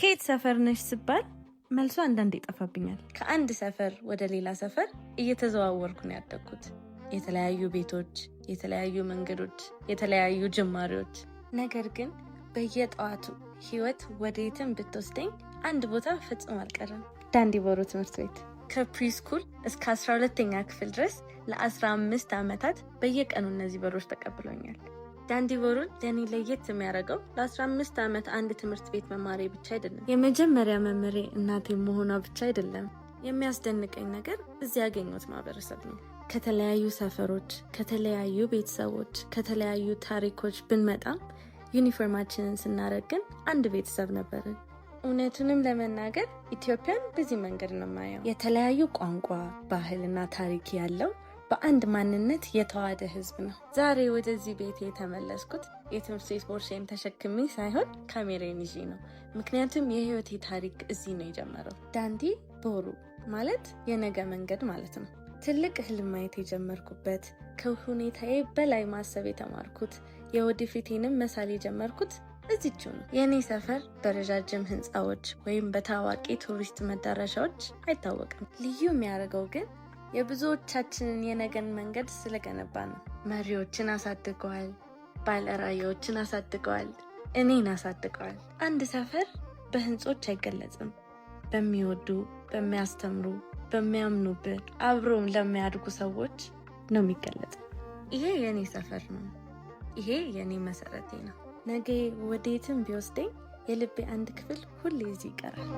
ከየት ሰፈር ነሽ ስባል መልሶ አንዳንዴ ይጠፋብኛል። ከአንድ ሰፈር ወደ ሌላ ሰፈር እየተዘዋወርኩ ነው ያደግኩት። የተለያዩ ቤቶች፣ የተለያዩ መንገዶች፣ የተለያዩ ጅማሬዎች። ነገር ግን በየጠዋቱ ህይወት ወደየትም ብትወስደኝ አንድ ቦታ ፍጹም አልቀረም። ዳንዲቦሩ ትምህርት ቤት ከፕሪስኩል እስከ 12ኛ ክፍል ድረስ ለ15 ዓመታት በየቀኑ እነዚህ በሮች ተቀብሎኛል። ዳንዲቦሩን ለኔ ለየት የሚያደርገው ለ15 ዓመት አንድ ትምህርት ቤት መማሬ ብቻ አይደለም፣ የመጀመሪያ መምህሬ እናቴ መሆኗ ብቻ አይደለም። የሚያስደንቀኝ ነገር እዚህ ያገኘሁት ማህበረሰብ ነው። ከተለያዩ ሰፈሮች፣ ከተለያዩ ቤተሰቦች፣ ከተለያዩ ታሪኮች ብንመጣም ዩኒፎርማችንን ስናደርግ ግን አንድ ቤተሰብ ነበርን። እውነቱንም ለመናገር ኢትዮጵያን በዚህ መንገድ ነው የማየው። የተለያዩ ቋንቋ፣ ባህልና ታሪክ ያለው በአንድ ማንነት የተዋሃደ ህዝብ ነው። ዛሬ ወደዚህ ቤት የተመለስኩት የትምህርት ቤት ቦርሳዬን ተሸክሜ ሳይሆን ካሜራዬን ይዤ ነው። ምክንያቱም የህይወቴ ታሪክ እዚህ ነው የጀመረው። ዳንዲቦሩ ማለት የነገ መንገድ ማለት ነው። ትልቅ ህልም ማየት የጀመርኩበት፣ ከሁኔታዬ በላይ ማሰብ የተማርኩት፣ የወደፊቴንም መሳል የጀመርኩት እዚችው ነው። የእኔ ሰፈር በረጃጅም ህንፃዎች ወይም በታዋቂ ቱሪስት መዳረሻዎች አይታወቅም። ልዩ የሚያደርገው ግን የብዙዎቻችንን የነገን መንገድ ስለገነባ ነው። መሪዎችን አሳድገዋል፣ ባለራዕዮችን አሳድገዋል፣ እኔን አሳድገዋል። አንድ ሰፈር በህንጾች አይገለጽም፣ በሚወዱ፣ በሚያስተምሩ፣ በሚያምኑብህ አብሮም ለሚያድጉ ሰዎች ነው የሚገለጽ። ይሄ የኔ ሰፈር ነው። ይሄ የኔ መሰረቴ ነው። ነገ ወዴትም ቢወስደኝ የልቤ አንድ ክፍል ሁሌ እዚህ ይቀራል።